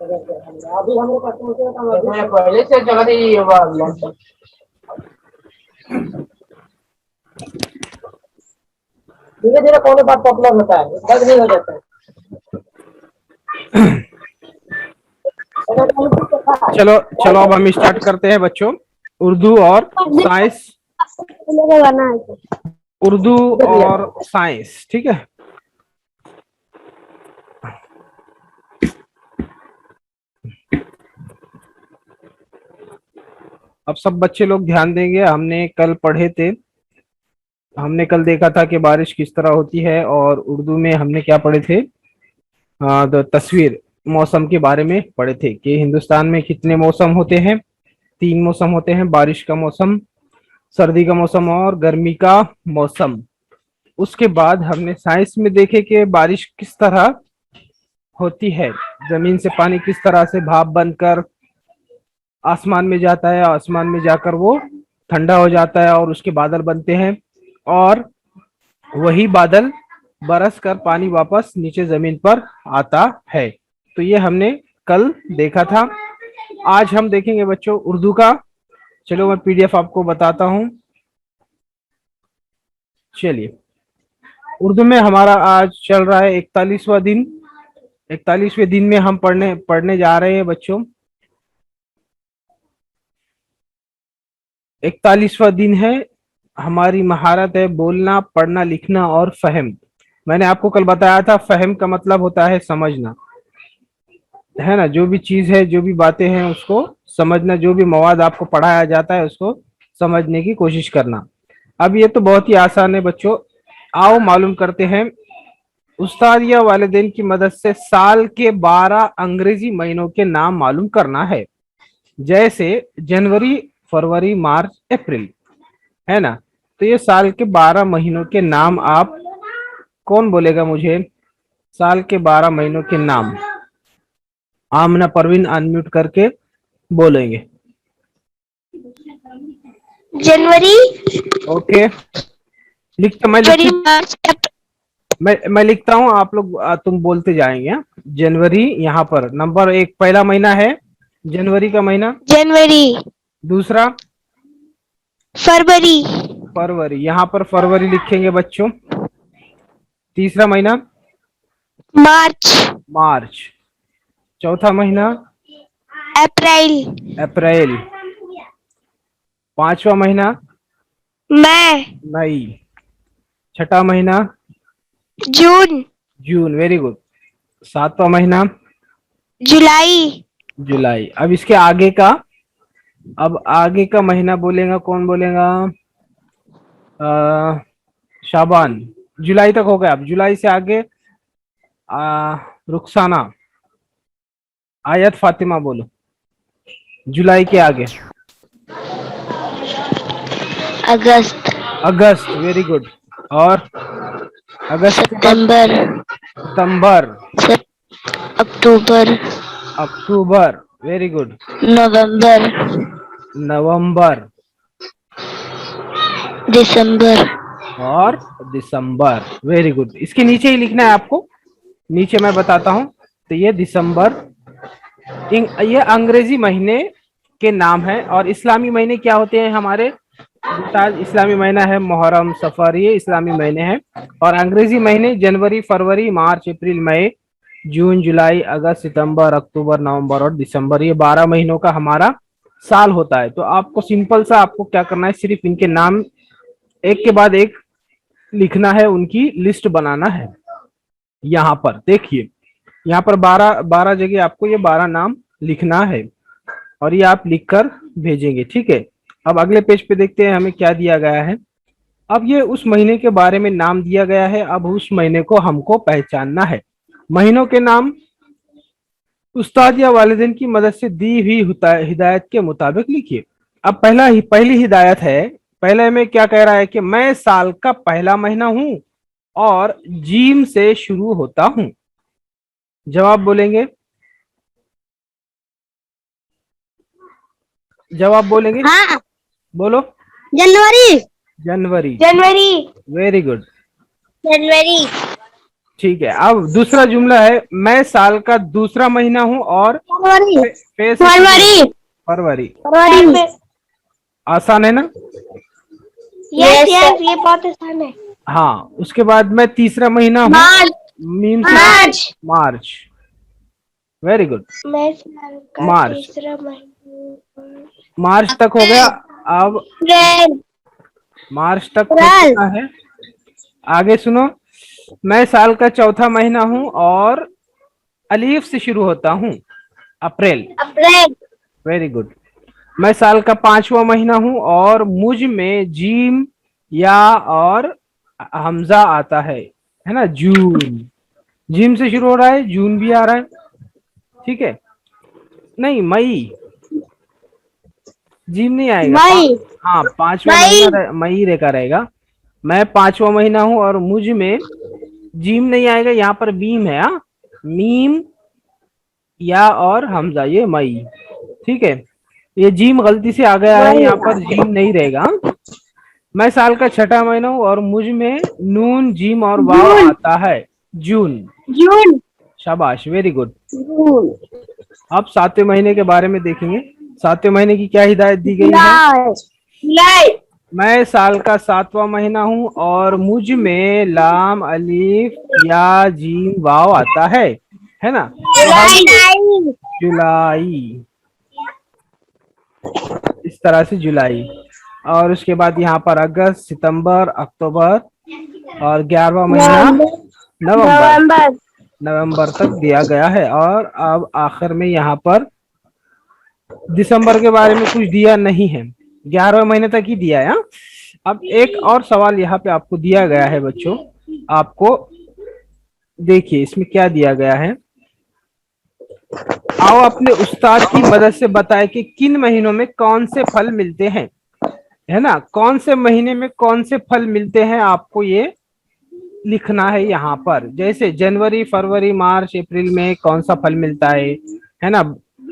अभी हमारे पास पहले से जगह दी धीरे धीरे कौन बात पॉपुलर होता है, बंद नहीं हो जाता है। चलो चलो अब हम स्टार्ट करते हैं बच्चों, उर्दू और साइंस। उर्दू और साइंस, ठीक है। अब सब बच्चे लोग ध्यान देंगे। हमने कल पढ़े थे, हमने कल देखा था कि बारिश किस तरह होती है, और उर्दू में हमने क्या पढ़े थे, तस्वीर मौसम के बारे में पढ़े थे कि हिंदुस्तान में कितने मौसम होते हैं। 3 मौसम होते हैं, बारिश का मौसम, सर्दी का मौसम और गर्मी का मौसम। उसके बाद हमने साइंस में देखे कि बारिश किस तरह होती है, जमीन से पानी किस तरह से भाप बनकर आसमान में जाता है, आसमान में जाकर वो ठंडा हो जाता है और उसके बादल बनते हैं, और वही बादल बरस कर पानी वापस नीचे जमीन पर आता है। तो ये हमने कल देखा था। आज हम देखेंगे बच्चों उर्दू का। चलो मैं पीडीएफ आपको बताता हूं। चलिए, उर्दू में हमारा आज चल रहा है 41वां दिन। 41वें दिन में हम पढ़ने जा रहे हैं बच्चों। 41वां दिन है, हमारी महारत है बोलना, पढ़ना, लिखना और फहम। मैंने आपको कल बताया था फहम का मतलब होता है समझना, है ना। जो भी चीज है, जो भी बातें हैं उसको समझना, जो भी मवाद आपको पढ़ाया जाता है उसको समझने की कोशिश करना। अब ये तो बहुत ही आसान है बच्चों, आओ मालूम करते हैं। उस्ताद या वालिदैन की मदद से साल के 12 अंग्रेजी महीनों के नाम मालूम करना है, जैसे जनवरी, फरवरी, मार्च, अप्रैल, है ना। तो ये साल के 12 महीनों के नाम आप, कौन बोलेगा मुझे साल के 12 महीनों के नाम? आमना परवीन अनम्यूट करके बोलेंगे। जनवरी। ओके, मैं लिखता हूँ, आप लोग तुम बोलते जाएंगे। हाँ? जनवरी, यहाँ पर नंबर 1 पहला महीना है जनवरी का महीना। जनवरी। दूसरा फरवरी। फरवरी, यहाँ पर फरवरी लिखेंगे बच्चों। तीसरा महीना मार्च। मार्च। चौथा महीना अप्रैल। अप्रैल। पांचवा महीना मई। मई। छठा महीना जून। जून, वेरी गुड। सातवां महीना जुलाई। जुलाई। अब इसके आगे का, अब आगे का महीना बोलेगा, कौन बोलेगा? शाबान। जुलाई तक हो गया, अब जुलाई से आगे रुखसाना, आयत फातिमा बोलो। जुलाई के आगे अगस्त। अगस्त, वेरी गुड। और अगस्त के बाद सितंबर। सितंबर। अक्टूबर। अक्टूबर, वेरी गुड। नवंबर। नवंबर। दिसंबर। और दिसंबर, वेरी गुड। इसके नीचे ही लिखना है आपको, नीचे मैं बताता हूं। तो ये दिसंबर, ये अंग्रेजी महीने के नाम है। और इस्लामी महीने क्या होते हैं हमारे? इस्लामी महीना है मुहर्रम, सफर, ये इस्लामी महीने हैं। और अंग्रेजी महीने जनवरी, फरवरी, मार्च, अप्रैल, मई, जून, जुलाई, अगस्त, सितंबर, अक्टूबर, नवंबर और दिसंबर, ये 12 महीनों का हमारा साल होता है। तो आपको सिंपल सा आपको क्या करना है, सिर्फ इनके नाम एक के बाद एक लिखना है, उनकी लिस्ट बनाना है। यहाँ पर देखिए, यहाँ पर 12 जगह आपको ये 12 नाम लिखना है, और ये आप लिखकर भेजेंगे, ठीक है। अब अगले पेज पे देखते हैं हमें क्या दिया गया है। अब ये उस महीने के बारे में नाम दिया गया है, अब उस महीने को हमको पहचानना है। महीनों के नाम उस्ताद या वालिदैन की मदद से दी हुई हिदायत के मुताबिक लिखिए। अब पहली हिदायत है, पहले में क्या कह रहा है कि मैं साल का पहला महीना हूं और जीम से शुरू होता हूं। जवाब बोलेंगे, जवाब बोलेंगे। हाँ। बोलो। जनवरी। जनवरी, जनवरी। Very good. जनवरी। ठीक है, अब दूसरा जुमला है, मैं साल का दूसरा महीना हूँ और फरवरी। पे से शुरू फरवरी। फरवरी। फरवरी। आसान है ना? यस यस, ये बहुत आसान है। हाँ, उसके बाद मैं तीसरा महीना हूँ, मार्च। मीम से मार्च। मार्च। Very good. मैं साल का मार्च, तीसरा महीना। मार्च तक हो गया। अब अप्रैल। मार्च तक हो अप्रैल। चुका है। आगे सुनो, मैं साल का चौथा महीना हूँ और अलीफ से शुरू होता हूँ, अप्रैल। अप्रैल। Very good. मैं साल का पांचवा महीना हूँ और मुझ में जीम या और हमजा आता है ना, जून। जीम से शुरू हो रहा है, जून भी आ रहा है, ठीक है। नहीं, मई, जीम नहीं आएगा। मई। हाँ, पांचवा मई। महीना मई रेखा रहेगा। मैं पांचवा महीना हूँ और मुझ में जीम नहीं आएगा, यहाँ पर बीम है। हाँ, मीम या और हमजा, ये मई, ठीक है। ये जीम गलती से आ गया है, यहाँ पर जीम नहीं रहेगा। मैं साल का छठा महीना हूँ और मुझ में नून जीम और वाव जून। आता है, जून। जून। शाबाश, वेरी गुड। जून। अब सातवें महीने के बारे में देखेंगे। सातवें महीने की क्या हिदायत दी गई है? जुलाई। जुलाई। मैं साल का सातवां महीना हूँ और मुझ में लाम अलीफ या जीम वाव आता है ना। तो हम जुलाई। जुलाई, इस तरह से जुलाई। और उसके बाद यहाँ पर अगस्त, सितंबर, अक्टूबर और 11वां महीना नवंबर। नवंबर। नवंबर। नवंबर तक दिया गया है। और अब आखिर में यहाँ पर दिसंबर के बारे में कुछ दिया नहीं है, 11वें महीने तक ही दिया है। हाँ? अब एक और सवाल यहाँ पे आपको दिया गया है बच्चों, आपको देखिए इसमें क्या दिया गया है। आओ अपने उस्ताद की मदद से बताएं कि किन महीनों में कौन से फल मिलते हैं, है ना। कौन से महीने में कौन से फल मिलते हैं, आपको ये लिखना है यहाँ पर। जैसे जनवरी, फरवरी, मार्च, अप्रैल में कौन सा फल मिलता है ना।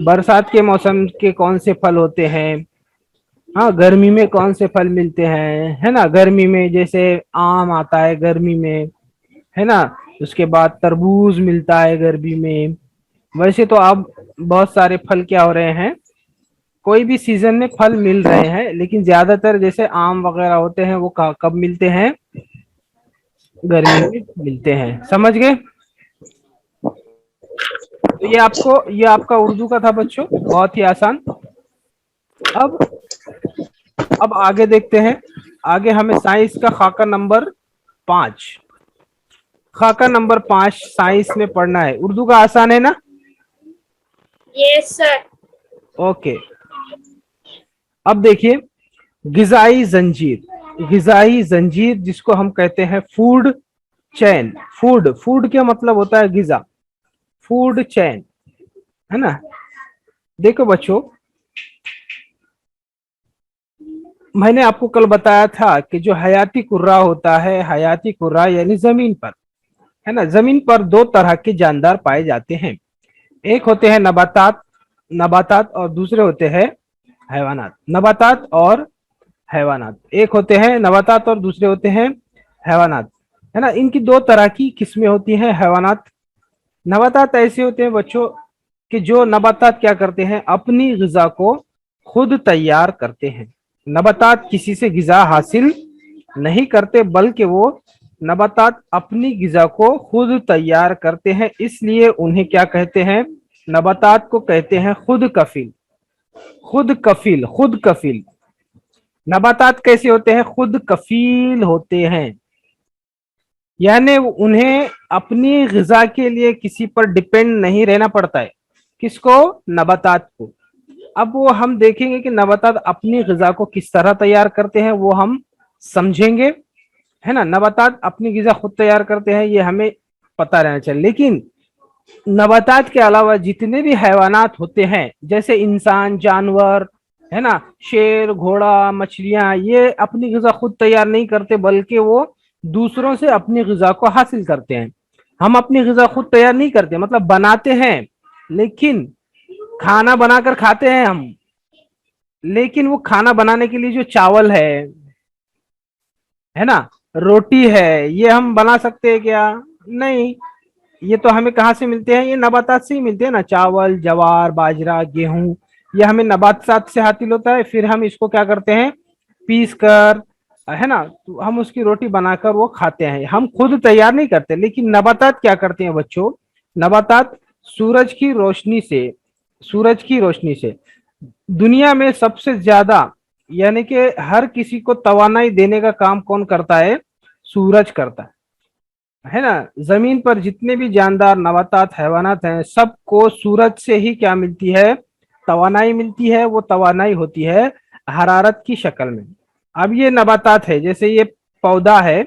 बरसात के मौसम के कौन से फल होते हैं, हाँ। गर्मी में कौन से फल मिलते हैं, है ना। गर्मी में जैसे आम आता है गर्मी में, है ना। उसके बाद तरबूज मिलता है गर्मी में। वैसे तो अब बहुत सारे फल क्या हो रहे हैं, कोई भी सीजन में फल मिल रहे हैं, लेकिन ज्यादातर जैसे आम वगैरह होते हैं वो कब मिलते हैं, गर्मी में मिलते हैं। समझ गए? तो ये आपका उर्दू का था बच्चों, बहुत ही आसान। अब अब आगे देखते हैं। आगे हमें साइंस का खाका नंबर 5, खाका नंबर 5 साइंस में पढ़ना है। उर्दू का आसान है ना? Yes sir. ओके। अब देखिए, गिजाई जंजीर, गिजाई जंजीर जिसको हम कहते हैं फूड चैन। फूड, फूड क्या मतलब होता है, गिजा, फूड चैन, है ना। देखो बच्चों, मैंने आपको कल बताया था कि जो हयाती कुर्रा होता है, हयाती कुर्रा यानी जमीन पर, है ना, जमीन पर दो तरह के जानदार पाए जाते हैं। एक होते हैं नबातात, नबातात, और दूसरे होते हैं हैवानात। नबातात और हैवानात, एक होते हैं नबातात और दूसरे होते हैं हैवानात, है ना। इनकी दो तरह की किस्में होती हैं हैवानात। नबातात ऐसे होते हैं बच्चों कि जो नबातात क्या करते हैं, अपनी गिजा को खुद तैयार करते हैं। नबातात किसी से गिजा हासिल नहीं करते, बल्कि वो नबातात अपनी गिजा को खुद तैयार करते हैं, इसलिए उन्हें क्या कहते हैं, नबातात को कहते हैं खुद कफील। खुद कफील, खुद कफील। नबातात कैसे होते हैं, खुद कफील होते हैं, यानी उन्हें अपनी गिजा के लिए किसी पर डिपेंड नहीं रहना पड़ता है। किसको? नबातात को। अब वो हम देखेंगे कि नबातात अपनी गिजा को किस तरह तैयार करते हैं, वो हम समझेंगे, है ना। नबातात अपनी गिजा खुद तैयार करते हैं, ये हमें पता रहना चाहिए। लेकिन नबातात के अलावा जितने भी हैवानात होते हैं, जैसे इंसान, जानवर, है ना, शेर, घोड़ा, मछलियां, ये अपनी गिजा खुद तैयार नहीं करते, बल्कि वो दूसरों से अपनी गिजा को हासिल करते हैं। हम अपनी गिजा खुद तैयार नहीं करते, मतलब बनाते हैं, लेकिन खाना बनाकर खाते हैं हम, लेकिन वो खाना बनाने के लिए जो चावल है ना, रोटी है, ये हम बना सकते हैं क्या? नहीं, ये तो हमें कहाँ से मिलते हैं? ये नबातात से ही मिलते हैं ना, चावल, ज्वार, बाजरा, गेहूं, ये हमें नबातात से हासिल होता है। फिर हम इसको क्या करते हैं, पीस कर, है ना, तो हम उसकी रोटी बनाकर वो खाते हैं। हम खुद तैयार नहीं करते, लेकिन नबातात क्या करते हैं बच्चों, नबातात सूरज की रोशनी से, सूरज की रोशनी से दुनिया में सबसे ज्यादा, यानी कि हर किसी को तवानाई देने का काम कौन करता है? सूरज करता है ना। जमीन पर जितने भी जानदार नबातात हैवानात हैं, सबको सूरज से ही क्या मिलती है? तवानाई मिलती है। वो तवानाई होती है हरारत की शक्ल में। अब ये नबातात है, जैसे ये पौधा है,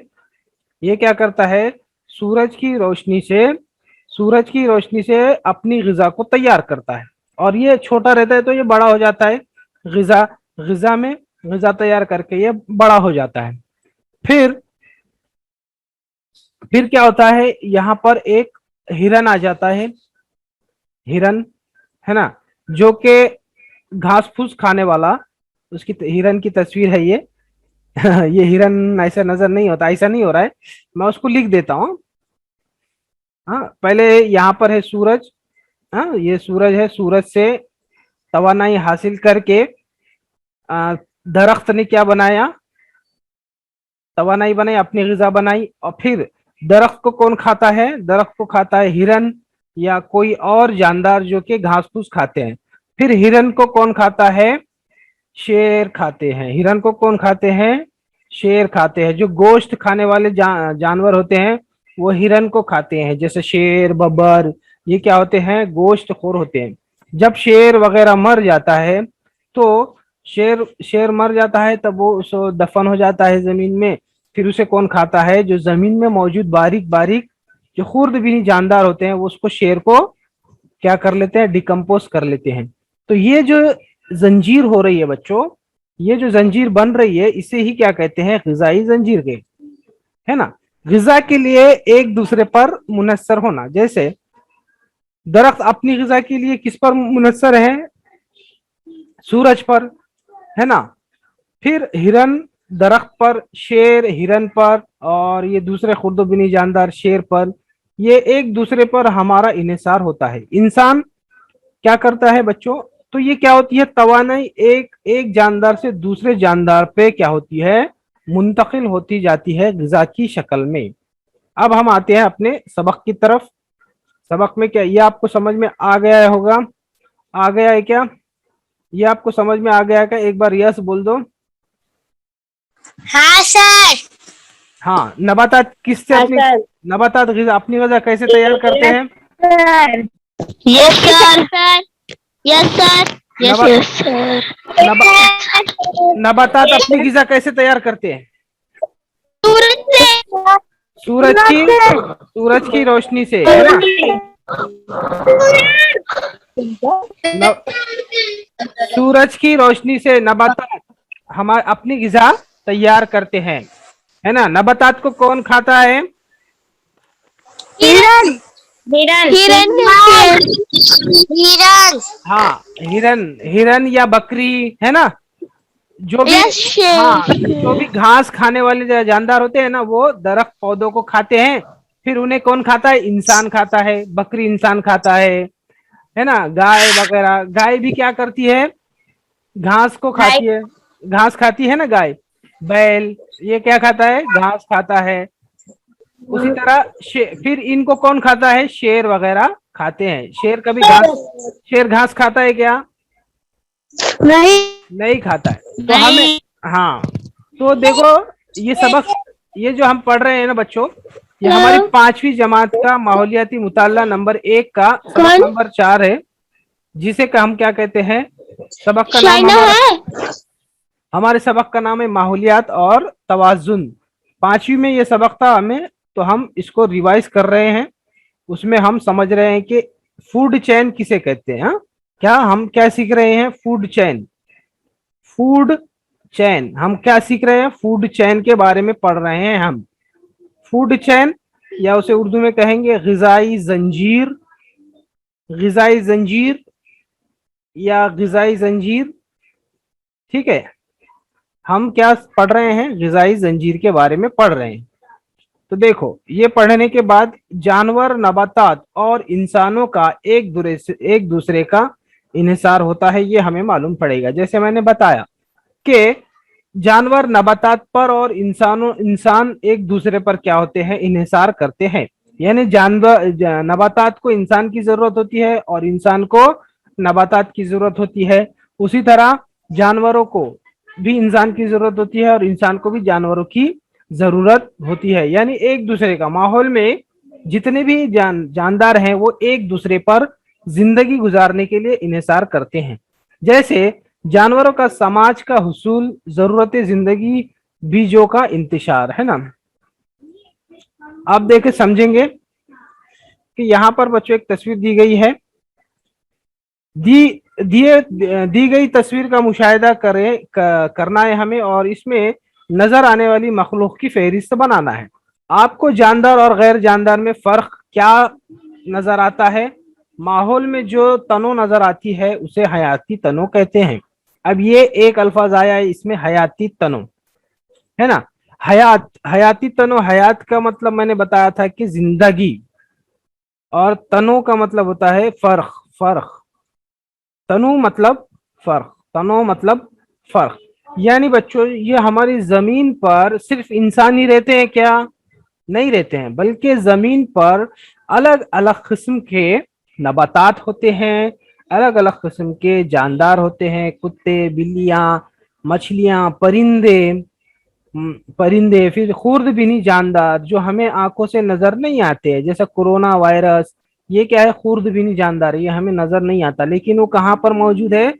ये क्या करता है? सूरज की रोशनी से, सूरज की रोशनी से अपनी गिजा को तैयार करता है। और ये छोटा रहता है तो ये बड़ा हो जाता है, गिजा गिजा में गिजा तैयार करके ये बड़ा हो जाता है। फिर फिर क्या होता है, यहाँ पर एक हिरन आ जाता है, हिरन, है ना, जो कि घास फूस खाने वाला, उसकी हिरन की तस्वीर है ये। ये हिरन ऐसा नजर नहीं होता, ऐसा नहीं हो रहा है, मैं उसको लिख देता हूँ। हाँ, पहले यहाँ पर है सूरज। हाँ, ये सूरज है, सूरज से तवानाई हासिल करके दरख्त ने क्या बनाया? तवानाई बनाई, अपनी गिजा बनाई। और फिर दरख्त को कौन खाता है? दरख्त को खाता है हिरन या कोई और जानदार जो कि घास फूस खाते हैं। फिर हिरन को कौन खाता है? शेर खाते हैं। हिरन को कौन खाते हैं? शेर खाते हैं। जो गोश्त खाने वाले जानवर होते हैं वो हिरन को खाते हैं, जैसे शेर, बब्बर, ये क्या होते हैं? गोश्त खोर होते हैं। जब शेर वगैरह मर जाता है तो शेर शेर मर जाता है, तब वो उसको दफन हो जाता है जमीन में। फिर उसे कौन खाता है? जो जमीन में मौजूद बारीक बारीक जो खुर्दबीनी जानदार होते हैं वो उसको, शेर को क्या कर लेते हैं? डिकम्पोज कर लेते हैं। तो ये जो जंजीर हो रही है बच्चों, ये जो जंजीर बन रही है, इसे ही क्या कहते हैं? गिजाई जंजीर के, है ना। गिजा के लिए एक दूसरे पर मुनस्सर होना, जैसे दरख्त अपनी गिजा के लिए किस पर मुनस्सर है? सूरज पर, है ना। फिर हिरन दरख्त पर, शेर हिरन पर, और ये दूसरे खुर्दबिनी जानदार शेर पर, ये एक दूसरे पर हमारा इन्हिसार होता है। इंसान क्या करता है बच्चों? तो ये क्या होती है? तवानाई एक एक जानदार से दूसरे जानदार पे क्या होती है? मुंतकिल होती जाती है गिजा की शक्ल में। अब हम आते हैं अपने सबक की तरफ। सबक में क्या, ये आपको समझ में आ गया होगा? आ गया है क्या? ये आपको समझ में आ गया है क्या? एक बार यस बोल दो। हाँ सर। हाँ, नबातात किससे अपनी, नबातात गिजा अपनी गिजा कैसे तैयार करते हैं? Yes sir. Yes sir. Yes नबा, सर। नबातात अपनी गिजा कैसे तैयार करते हैं? सूरज से। सूरज की रोशनी से, है ना। न, सूरज की रोशनी से नबातात हमारे अपनी गिजा तैयार करते हैं, है ना। नबातात को कौन खाता है? हिरन। हिरन। हिरन। हाँ, हिरन, हिरन या बकरी, है ना। जो भी, हाँ, जो भी घास खाने वाले जानदार होते हैं ना, वो दरख्त पौधों को खाते हैं। फिर उन्हें कौन खाता है? इंसान खाता है। बकरी इंसान खाता है ना। गाय वगैरह, गाय भी क्या करती है? घास को खाती है, घास खाती है ना गाय। बैल ये क्या खाता है? घास खाता है। उसी तरह फिर इनको कौन खाता है? शेर वगैरह खाते हैं। शेर कभी घास, शेर घास खाता है क्या? नहीं। नहीं खाता है। तो हमें, हाँ, तो देखो ये सबक, ये जो हम पढ़ रहे हैं ना बच्चों, ये हमारी 5वीं जमात का माहौलियाती मुताला नंबर 1 का सबक नंबर 4 है, जिसे का हम क्या कहते हैं? सबक का नाम हमारे सबक का नाम है माहौलियात और तवाजुन। 5वीं में ये सबक था हमें, तो हम इसको रिवाइज कर रहे हैं। उसमें हम समझ रहे हैं कि फूड चेन किसे कहते हैं। क्या हम क्या सीख रहे हैं? Food chain. फूड चेन हम क्या सीख रहे हैं? फूड चेन के बारे में पढ़ रहे हैं हम। फूड चेन, या उसे उर्दू में कहेंगे गिजाई जंजीर, गिजाई जंजीर या गिजाई जंजीर। ठीक है, हम क्या पढ़ रहे हैं? गिजाई जंजीर के बारे में पढ़ रहे हैं। तो देखो, ये पढ़ने के बाद जानवर, नबातात और इंसानों का एक दूसरे का इन्हिसार होता है, ये हमें मालूम पड़ेगा। जैसे मैंने बताया कि जानवर नबातात पर और इंसान एक दूसरे पर क्या होते हैं, इन्हिसार करते हैं। यानी नबातात को इंसान की जरूरत होती है और इंसान को नबातात की जरूरत होती है। उसी तरह जानवरों को भी इंसान की जरूरत होती है और इंसान को भी जानवरों की जरूरत होती है। यानी एक दूसरे का, माहौल में जितने भी जानदार हैं वो एक दूसरे पर जिंदगी गुजारने के लिए इन्हिसार करते हैं। जैसे जानवरों का समाज का हुसूल, जरूरत जिंदगी, बीजों का इंतशार, है ना। आप देखे समझेंगे कि यहाँ पर बच्चों एक तस्वीर दी गई है। दी गई तस्वीर का मुशाहिदा करना है हमें और इसमें नजर आने वाली मखलूक की फहरिस्त बनाना है। आपको जानदार और गैर जानदार में फर्क क्या नजर आता है? माहौल में जो तनो नजर आती है उसे हयाती तनो कहते हैं। अब ये एक अल्फाज आया है इसमें, हयाती तनो, है ना। हयाती तनो, हयात का मतलब मैंने बताया था कि जिंदगी, और तनो का मतलब होता है फर्क। तनु मतलब फर्क, तनो मतलब फर्क। यानी बच्चों, ये हमारी जमीन पर सिर्फ इंसान ही रहते हैं क्या? नहीं रहते हैं, बल्कि जमीन पर अलग अलग किस्म के नबातात होते हैं, अलग अलग किस्म के जानदार होते हैं, कुत्ते, बिल्लियां, मछलियां, परिंदे, फिर खुर्दबीनी जानदार जो हमें आंखों से नजर नहीं आते हैं, जैसा कोरोना वायरस। ये क्या है? खुर्दबीनी जानदार, ये हमें नजर नहीं आता लेकिन वो कहाँ पर मौजूद है?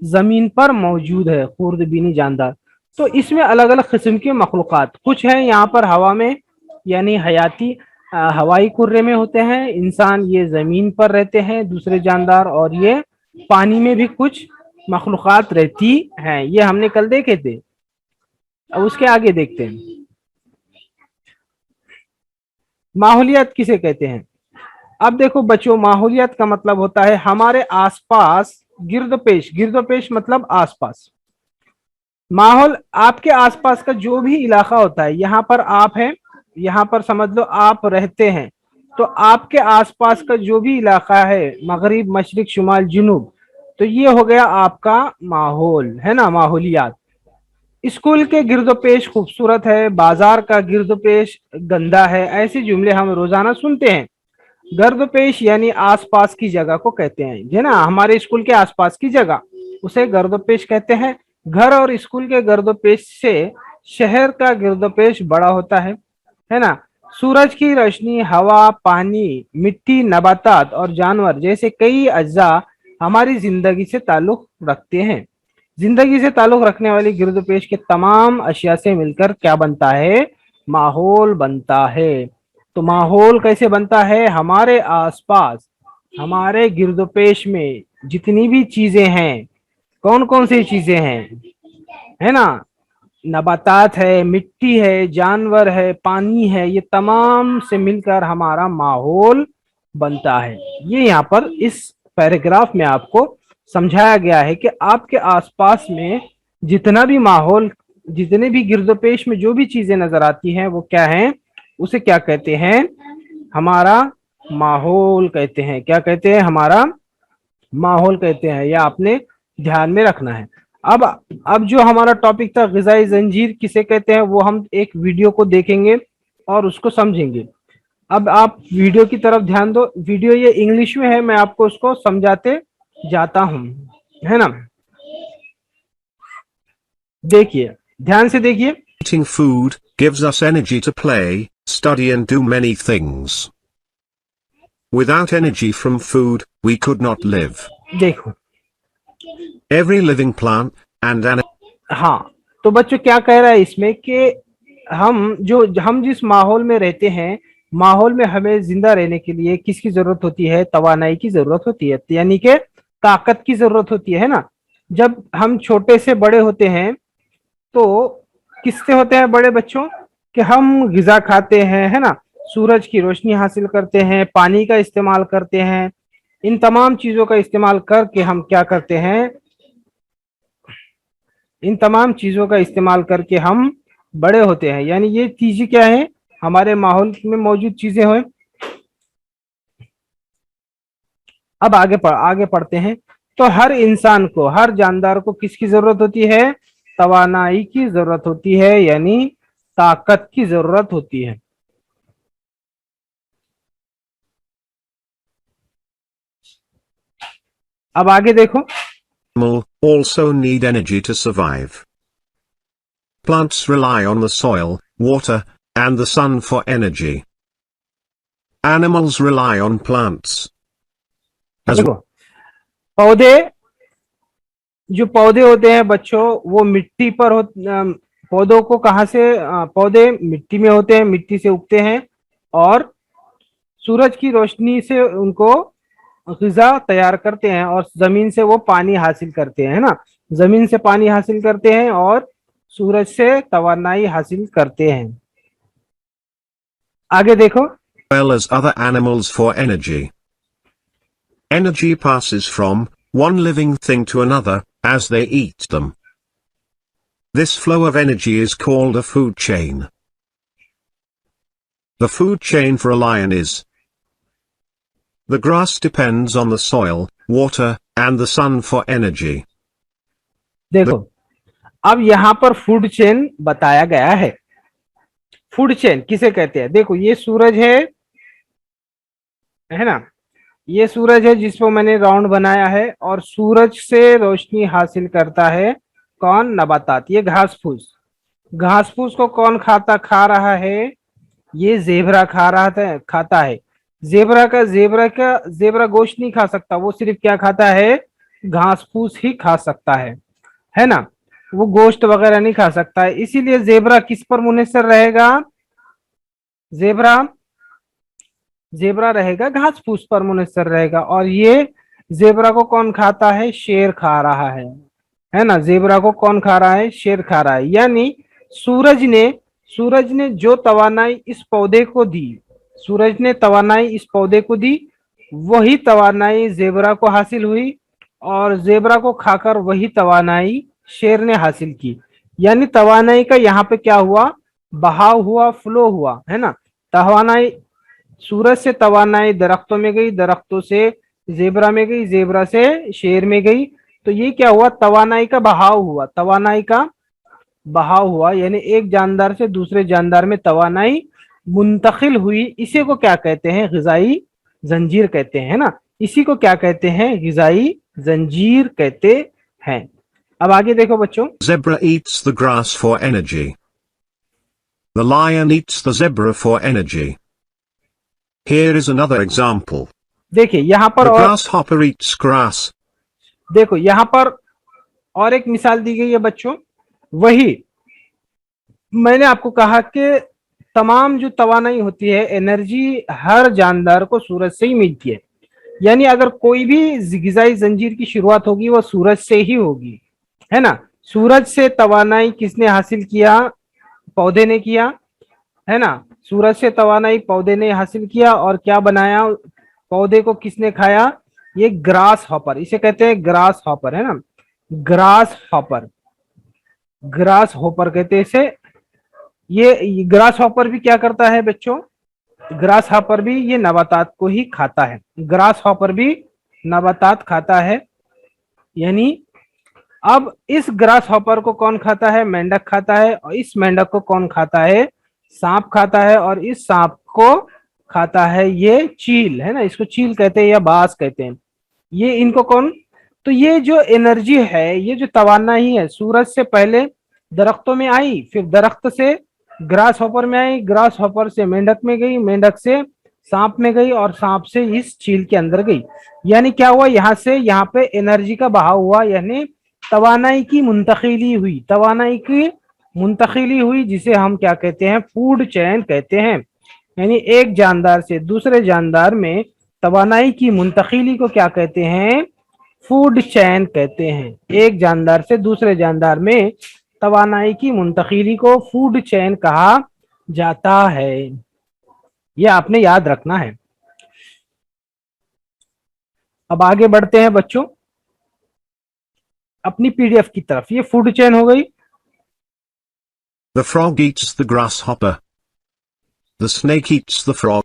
जमीन पर मौजूद है, खुर्दबीनी जानदार। तो इसमें अलग अलग किस्म के मखलूकात कुछ है यहाँ पर हवा में, यानी हयाती हवाई कुर्रे में होते हैं इंसान, ये जमीन पर रहते हैं दूसरे जानदार, और ये पानी में भी कुछ मखलूकात रहती हैं, ये हमने कल देखे थे। अब उसके आगे देखते हैं, माहौलियत किसे कहते हैं। अब देखो बच्चों, माहौलियत का मतलब होता है हमारे आसपास गिरदपेश, गिरदपेश मतलब आसपास, माहौल आपके आसपास का जो भी इलाका होता है। यहाँ पर आप हैं, यहाँ पर समझ लो आप रहते हैं, तो आपके आसपास का जो भी इलाका है, मगरिब, मशरिक, शुमाल, जुनूब, तो ये हो गया आपका माहौल, है ना, माहौलियात। स्कूल के गिरदोपेश खूबसूरत है, बाजार का गिरदोपेश गंदा है, ऐसे जुमले हम रोजाना सुनते हैं। गर्दपेश यानी आसपास की जगह को कहते हैं, है ना, हमारे स्कूल के आसपास की जगह, उसे गर्दपेश कहते हैं। घर और स्कूल के गर्दपेश से शहर का गिरदपेश बड़ा होता है ना। सूरज की रोशनी, हवा, पानी, मिट्टी, नबातात और जानवर जैसे कई अज्जा हमारी जिंदगी से ताल्लुक रखते हैं। जिंदगी से ताल्लुक रखने वाली गिरदपेश के तमाम अशिया से मिलकर क्या बनता है? माहौल बनता है। तो माहौल कैसे बनता है? हमारे आसपास, हमारे गिरदोपेश में जितनी भी चीजें हैं, कौन कौन सी चीजें हैं, है ना, नबातात है, मिट्टी है, जानवर है, पानी है, ये तमाम से मिलकर हमारा माहौल बनता है। ये यहाँ पर इस पैराग्राफ में आपको समझाया गया है कि आपके आसपास में जितना भी माहौल, जितने भी गिरदोपेश में जो भी चीजें नजर आती हैं वो क्या है? उसे क्या कहते हैं? हमारा माहौल कहते हैं। क्या कहते हैं? हमारा माहौल कहते हैं। यह आपने ध्यान में रखना है। अब जो हमारा टॉपिक था ग़िज़ाई जंजीर किसे कहते हैं, वो हम एक वीडियो को देखेंगे और उसको समझेंगे। अब आप वीडियो की तरफ ध्यान दो। वीडियो ये इंग्लिश में है, मैं आपको उसको समझाते जाता हूं, है ना। देखिए, ध्यान से देखिए। Eating food gives us energy to play, study and do many things. Without energy from food, we could not live. देखो, Every living plant and animal. हाँ, तो बच्चों क्या कह रहा है इसमें कि हम जिस माहौल में रहते हैं, माहौल में हमें जिंदा रहने के लिए किसकी जरूरत होती है? तवानाई की जरूरत होती है, यानी कि ताकत की जरूरत होती है ना। जब हम छोटे से बड़े होते हैं तो किससे होते हैं बड़े बच्चों? कि हम गिजा खाते हैं, है ना, सूरज की रोशनी हासिल करते हैं, पानी का इस्तेमाल करते हैं, इन तमाम चीजों का इस्तेमाल करके हम क्या करते हैं? इन तमाम चीजों का इस्तेमाल करके हम बड़े होते हैं। यानी ये चीजें क्या है? हमारे माहौल में मौजूद चीजें हैं। अब आगे पढ़ते हैं। तो हर इंसान को, हर जानदार को किसकी जरूरत होती है? तवानाई की जरूरत होती है, यानी ताकत की जरूरत होती है। अब आगे देखो। Animals also need energy to survive. Plants rely on the soil, water, and the sun for energy. Animals rely on plants. As देखो, पौधे, जो पौधे होते हैं बच्चों, वो मिट्टी पर पौधों को कहाँ से, पौधे मिट्टी में होते हैं, मिट्टी से उगते हैं और सूरज की रोशनी से उनको ग़िज़ा तैयार करते हैं और जमीन से वो पानी हासिल करते हैं, है ना। जमीन से पानी हासिल करते हैं और सूरज से तवानाई हासिल करते हैं। आगे देखो। well as other animals for energy. Energy passes from one living thing to another as they eat them. This flow of energy is called a food chain. The food chain for a lion is: the grass depends on the soil, water, and the sun for energy. देखो, अब यहाँ पर food chain बताया गया है। Food chain किसे कहते हैं? देखो, ये सूरज है ना, ये सूरज है जिसको मैंने राउंड बनाया है और सूरज से रोशनी हासिल करता है कौन? नबातात। ये घास फूस, घास फूस को कौन खा रहा है? ये जेबरा खाता है। जेबरा गोश्त नहीं खा सकता, वो सिर्फ क्या खाता है? घास फूस ही खा सकता है ना। वो गोश्त वगैरह नहीं खा सकता है, इसीलिए जेबरा किस पर मुनहसर रहेगा? जेबरा रहेगा घास फूस पर मुनहसर रहेगा। और ये जेबरा को कौन खाता है? शेर खा रहा है ना। जेबरा को कौन खा रहा है? शेर खा रहा है। यानी सूरज ने जो तवानाई इस पौधे को दी, सूरज ने तवानाई इस पौधे को दी, वही तवानाई जेबरा को हासिल हुई और जेबरा को खाकर वही तवानाई शेर ने हासिल की। यानी तवानाई का यहाँ पे क्या हुआ? बहाव हुआ, फ्लो हुआ, है ना। तवानाई, सूरज से तवानाई दरख्तों में गई, दरख्तों से जेबरा में गई, जेबरा से शेर में गई। तो ये क्या हुआ? तवानाई का बहाव हुआ, तवानाई का बहाव हुआ, यानी एक जानदार से दूसरे जानदार में तवानाई मुंतकिल हुई। इसी को क्या कहते हैं? ग़िज़ाई जंजीर कहते हैं, ना। इसी को क्या कहते हैं? ग़िज़ाई जंजीर कहते हैं। अब आगे देखो बच्चों। Zebra eats the grass for energy. The lion eats the zebra for energy. Here is another example. देखिए यहाँ पर, The grasshopper eats grass. देखो यहाँ पर और एक मिसाल दी गई है बच्चों। वही मैंने आपको कहा कि तमाम जो तवानाई होती है, एनर्जी हर जानदार को सूरज से ही मिलती है। यानी अगर कोई भी ग़िज़ाई जंजीर की शुरुआत होगी वो सूरज से ही होगी, है ना। सूरज से तवानाई किसने हासिल किया? पौधे ने किया, है ना। सूरज से तवानाई पौधे ने हासिल किया और क्या बनाया? पौधे को किसने खाया? ये ग्रास हॉपर, इसे कहते हैं ग्रास हॉपर, है ना। ग्रास हॉपर कहते हैं इसे। ये ग्रास हॉपर भी क्या करता है बच्चों? ग्रास हॉपर भी ये नबातात को ही खाता है। ग्रास हॉपर भी नबातात खाता है। यानी अब इस ग्रास हॉपर को कौन खाता है? मेंढक खाता है। और इस मेंढक को कौन खाता है? सांप खाता है। और इस सांप को खाता है ये चील, है ना। इसको चील कहते हैं या बाज कहते हैं। ये इनको कौन? तो ये जो एनर्जी है, ये जो तवानाई है, सूरज से पहले दरख्तों में आई, फिर दरख्त से ग्रास हॉपर में आई, ग्रास हॉपर से मेंढक में गई, मेंढक से सांप में गई और सांप से इस चील के अंदर गई। यानी क्या हुआ? यहाँ से यहाँ पे एनर्जी का बहाव हुआ, यानी तवानाई की मुंतकिली हुई, तवानाई की मुंतकिली हुई, जिसे हम क्या कहते हैं? फूड चेन कहते हैं। यानी एक जानदार से दूसरे जानदार में तवानाई की मुंतकिली को क्या कहते हैं? फूड चेन कहते हैं। एक जानदार से दूसरे जानदार में तवानाई की मुंतकिली को फूड चेन कहा जाता है। यह आपने याद रखना है। अब आगे बढ़ते हैं बच्चों अपनी पीडीएफ की तरफ। ये फूड चेन हो गई। The frog eats the grasshopper. The snake eats the frog.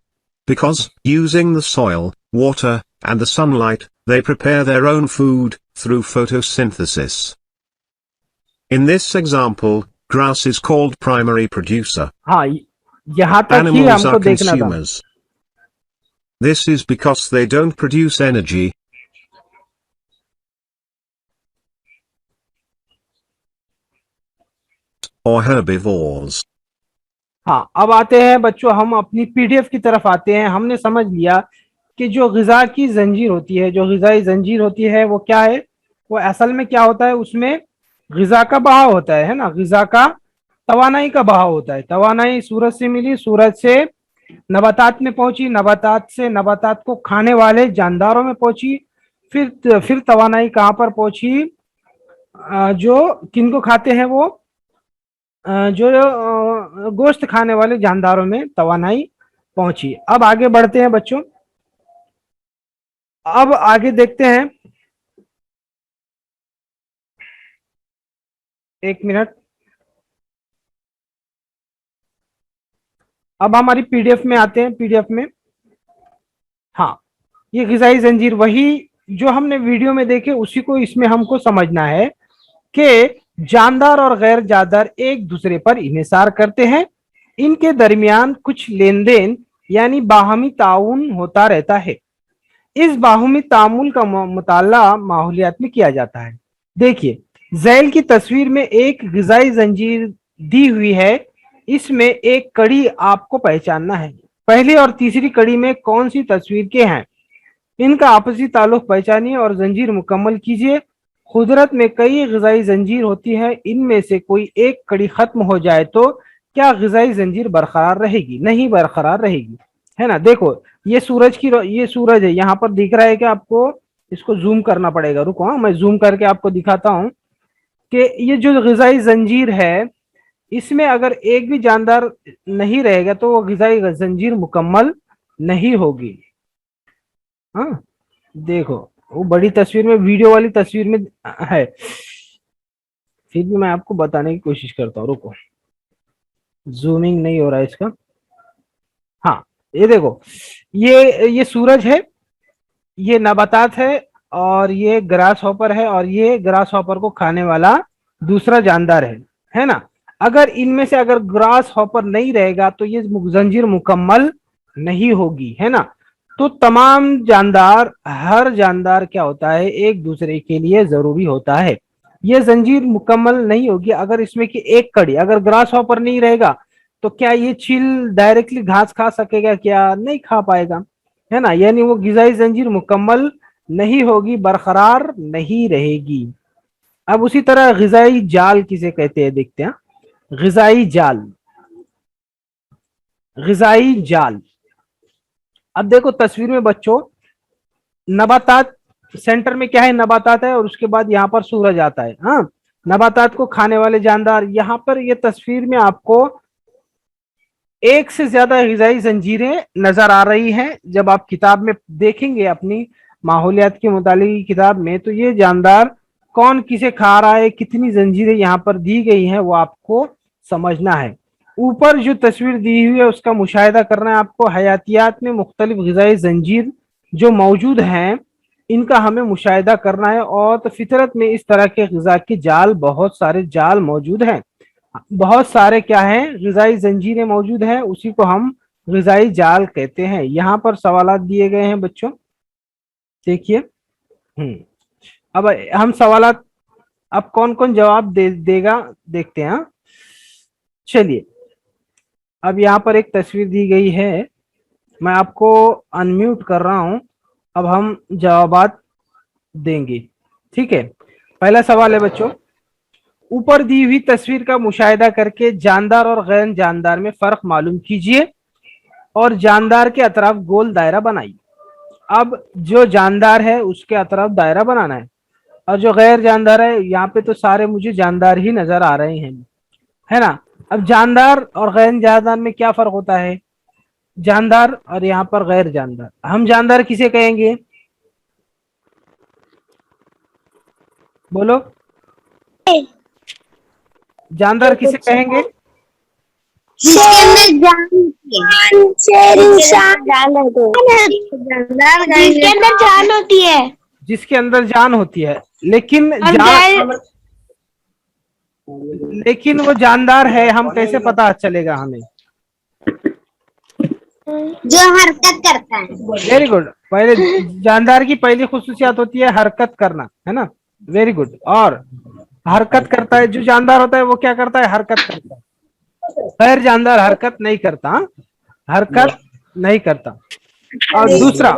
Because, using the soil, water, and the sunlight, they prepare their own food, through photosynthesis. In this example, grass is called primary producer. हाँ, यहाँ तक ही Animals हमको are देखना था। consumers. This is because they don't produce energy. Or herbivores. हाँ, अब आते हैं बच्चों, हम अपनी पीडीएफ की तरफ आते हैं। हमने समझ लिया कि जो ग़िज़ा की जंजीर होती है, जो ग़िज़ाई जंजीर होती है, वो क्या है, वो असल में क्या होता है, उसमें ग़िज़ा का बहाव होता है ना, ग़िज़ा का तवानाई का बहाव होता है। तवानाई सूरज से मिली, सूरज से नबातात में पहुंची, नबातात से नबातात को खाने वाले जानदारों में पहुंची, फिर तवानाई कहाँ पर पहुंची, जो किनको खाते हैं वो, जो गोश्त खाने वाले जानदारों में तवानाई पहुंची। अब आगे बढ़ते हैं बच्चों, अब आगे देखते हैं, एक मिनट। अब हमारी पीडीएफ में आते हैं, पीडीएफ में, हाँ, ये ग़िज़ाई जंजीर वही जो हमने वीडियो में देखे उसी को इसमें हमको समझना है कि जानदार और गैर जानदार एक दूसरे पर इन्हिसार करते हैं, इनके दरमियान कुछ लेन देन यानी बाहमी ताउन होता रहता है। इस बाहमी तामुल का मुताला माहौलियात में किया जाता है। देखिए, ज़ैल की तस्वीर में एक ग़िज़ाई जंजीर दी हुई है, इसमें एक कड़ी आपको पहचानना है। पहली और तीसरी कड़ी में कौन सी तस्वीर के हैं, इनका आपसी ताल्लुक पहचानिए और जंजीर मुकम्मल कीजिए। कुदरत में कई ग़िज़ाई जंजीर होती है, इनमें से कोई एक कड़ी खत्म हो जाए तो क्या ग़िज़ाई जंजीर बरकरार रहेगी? नहीं बरकरार रहेगी, है ना। देखो, ये सूरज है, यहाँ पर दिख रहा है कि आपको इसको जूम करना पड़ेगा। रुको, हाँ, मैं जूम करके आपको दिखाता हूँ कि ये जो ग़िज़ाई जंजीर है, इसमें अगर एक भी जानदार नहीं रहेगा तो वो ग़िज़ाई जंजीर मुकम्मल नहीं होगी। हाँ, देखो, वो बड़ी तस्वीर में, वीडियो वाली तस्वीर में है, फिर भी मैं आपको बताने की कोशिश करता हूँ। रुको, जूमिंग नहीं हो रहा है इसका। हाँ, ये देखो, ये सूरज है, ये नबातात है, और ये ग्रास हॉपर है, और ये ग्रास हॉपर को खाने वाला दूसरा जानदार है ना। अगर इनमें से अगर ग्रास हॉपर नहीं रहेगा तो ये जंजीर मुकम्मल नहीं होगी, है ना। तो तमाम जानदार, हर जानदार क्या होता है, एक दूसरे के लिए जरूरी होता है। ये जंजीर मुकम्मल नहीं होगी अगर इसमें की एक कड़ी, अगर ग्रास हॉपर नहीं रहेगा तो क्या ये चील डायरेक्टली घास खा सकेगा? क्या नहीं खा पाएगा, है ना। यानी वो ग़िज़ाई जंजीर मुकम्मल नहीं होगी, बरकरार नहीं रहेगी। अब उसी तरह ग़िज़ाई जाल किसे कहते हैं, देखते हैं। ग़िज़ाई जाल, ग़िज़ाई जाल, अब देखो तस्वीर में बच्चों, नबातात सेंटर में क्या है, नबातात है, और उसके बाद यहाँ पर सूरज आता है। हाँ, नबातात को खाने वाले जानदार, यहाँ पर ये तस्वीर में आपको एक से ज्यादा ग़िज़ाई जंजीरें नजर आ रही हैं। जब आप किताब में देखेंगे अपनी माहौलियात के मुतालिक की किताब में, तो ये जानदार कौन किसे खा रहा है, कितनी जंजीरें यहाँ पर दी गई हैं, वो आपको समझना है। ऊपर जो तस्वीर दी हुई है उसका मुशाहिदा करना है आपको। हयातियात में मुख्तलिफ ग़िज़ाई जंजीर जो मौजूद हैं, इनका हमें मुशाहिदा करना है। और तो फितरत में इस तरह के ग़िज़ा के जाल, बहुत सारे जाल मौजूद हैं, बहुत सारे क्या हैं, ग़िज़ाई जंजीरें मौजूद हैं, उसी को हम ग़िज़ाई जाल कहते हैं। यहाँ पर सवालात दिए गए हैं बच्चों, देखिए। अब हम सवालात, अब कौन कौन जवाब देगा देखते हैं। चलिए, अब यहाँ पर एक तस्वीर दी गई है, मैं आपको अनम्यूट कर रहा हूं, अब हम जवाबात देंगे, ठीक है। पहला सवाल है बच्चों, ऊपर दी हुई तस्वीर का मुशाहिदा करके जानदार और गैर जानदार में फर्क मालूम कीजिए और जानदार के अतराफ गोल दायरा बनाइए। अब जो जानदार है उसके अतराफ दायरा बनाना है, और जो गैर जानदार है, यहाँ पे तो सारे मुझे जानदार ही नजर आ रहे हैं, है ना। अब जानदार और गैर जानदार में क्या फर्क होता है, जानदार और यहाँ पर गैर जानदार। हम जानदार किसे कहेंगे, बोलो, जानदार किसे कहेंगे? जिसके अंदर जान होती है, जिसके अंदर जान होती है। जिसके अंदर जान होती है, लेकिन और जान, लेकिन वो जानदार है, हम कैसे पता चलेगा हमें? जो हरकत करता है। Very good. पहले जानदार की पहली खुसूसियात होती है हरकत करना, है ना? Very good. और हरकत करता है, जो जानदार होता है वो क्या करता है? हरकत करता है। गैर जानदार हरकत नहीं करता, हरकत नहीं करता। और दूसरा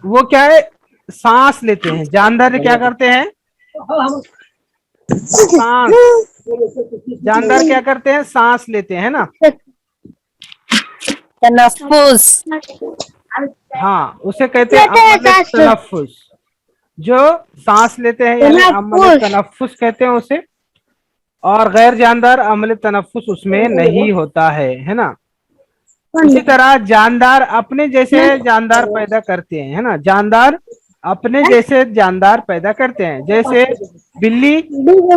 वो क्या है? सांस लेते हैं। जानदार क्या करते हैं? सांस। जानदार क्या करते हैं? सांस लेते हैं ना। तनफ्फुस। हाँ, उसे कहते हैं अमल तनफ्फुस। जो सांस लेते हैं यानी अमल तनफ्फुस कहते हैं उसे। और गैर जानदार अमल तनफ्फुस उसमें नहीं होता है ना? इसी तरह जानदार अपने जैसे जानदार पैदा करते हैं, है ना? जानदार अपने जैसे जानदार पैदा करते हैं, जैसे बिल्ली बिल्ली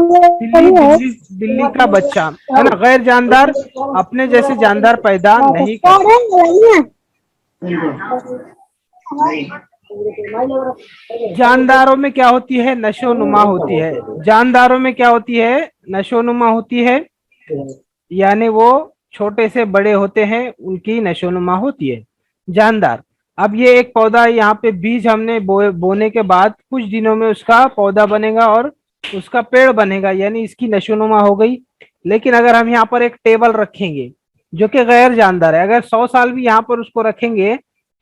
बिल्ली बिल्ली का बच्चा, है ना? गैर जानदार अपने जैसे जानदार पैदा नहीं करते। जानदारों में क्या होती है? नशोनुमा होती है। जानदारों में क्या होती है? नशोनुमा होती है, यानी वो छोटे से बड़े होते हैं, उनकी नशोनुमा होती है। जानदार। अब ये एक पौधा है, यहाँ पे बीज हमने बोने के बाद कुछ दिनों में उसका पौधा बनेगा और उसका पेड़ बनेगा, यानी इसकी नशोनुमा हो गई। लेकिन अगर हम यहाँ पर एक टेबल रखेंगे जो कि गैर जानदार है, अगर 100 साल भी यहाँ पर उसको रखेंगे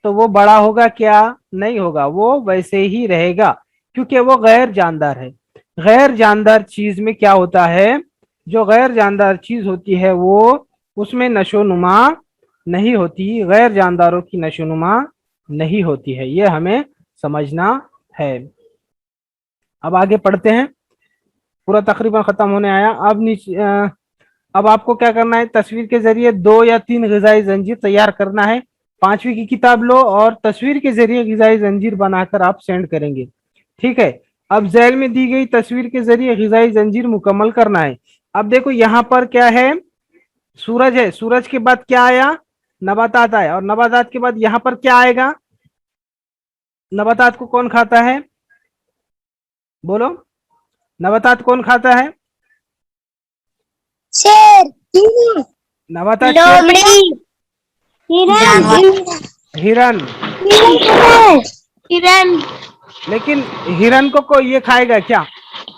तो वो बड़ा होगा क्या? नहीं होगा, वो वैसे ही रहेगा, क्योंकि वो गैर जानदार है। गैर जानदार चीज में क्या होता है? जो गैर जानदार चीज होती है वो उसमें नशोनुमा नहीं होती, गैर जानदारों की नशोनुमा नहीं होती है। ये हमें समझना है। अब आगे पढ़ते हैं। पूरा तकरीबन खत्म होने आया। अब नीचे अब आपको क्या करना है? तस्वीर के जरिए 2 या 3 ग़िज़ाई जंजीर तैयार करना है। 5वीं की किताब लो और तस्वीर के जरिए ग़िज़ाई जंजीर बनाकर आप सेंड करेंगे, ठीक है? अब झैल में दी गई तस्वीर के जरिए ग़िज़ाई जंजीर मुकम्मल करना है। अब देखो यहाँ पर क्या है? सूरज है। सूरज के बाद क्या आया? नबातात आया। और नबातात के बाद यहाँ पर क्या आएगा? नबातात को कौन खाता है? बोलो, नबातात कौन खाता है? शेर, नबातात लोमड़ी, हिरन, हिरन। लेकिन हिरन को ये खाएगा क्या?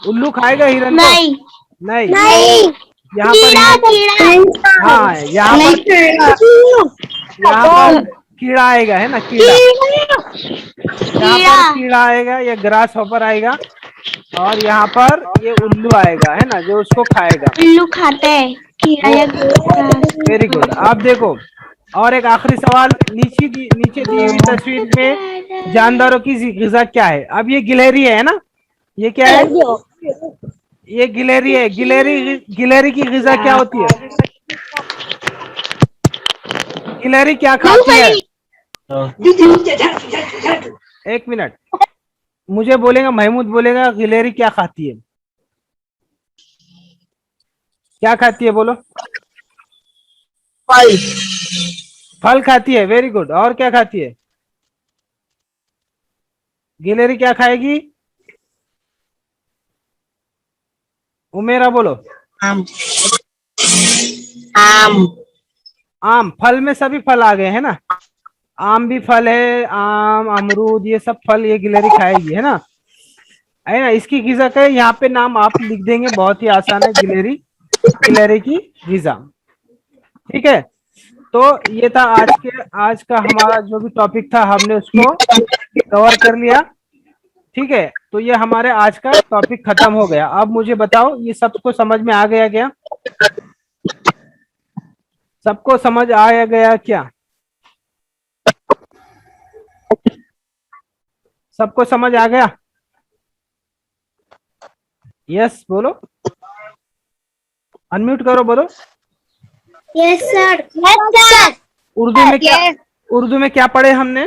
उल्लू खाएगा हिरन को? नहीं, नहीं। यहाँ पर हाँ, यहाँ पर कीड़ा आएगा, है ना? कीड़ा, यहाँ पर कीड़ा आएगा, ये ग्रास हॉपर आएगा, और यहाँ पर ये उल्लू आएगा, है ना, जो उसको खाएगा। उल्लू खाता है कीड़ा। Very good. आप देखो, और एक आखिरी सवाल, नीचे दी हुई तस्वीर में जानदारों की ग़िज़ा क्या है? अब ये गिलहरी है ना? ये क्या है? ये गिलहरी है। गिलहरी की ग़िज़ा क्या होती है? गिलहरी क्या खाती है? एक मिनट, मुझे बोलेगा, महमूद बोलेगा, गिलहरी क्या खाती है? क्या खाती है? बोलो। फल खाती है। Very good. और क्या खाती है? गिलहरी क्या खाएगी? उमेरा बोलो। आम। आम। फल में सभी फल आ गए, है ना? आम भी फल है, आम, अमरूद, ये सब फल ये गिलहरी खाएगी, है ना? इसकी ग़िज़ा का यहाँ पे नाम आप लिख देंगे, बहुत ही आसान है, गिलहरी की ग़िज़ा, ठीक है? तो ये था आज का हमारा जो भी टॉपिक था, हमने उसको कवर कर लिया, ठीक है? तो ये हमारे आज का टॉपिक खत्म हो गया। अब मुझे बताओ, ये सबको समझ में आ गया क्या? सबको समझ आया गया क्या? सबको समझ आ गया? यस बोलो, अनम्यूट करो, बोलो। Yes sir. उर्दू में क्या पढ़े हमने?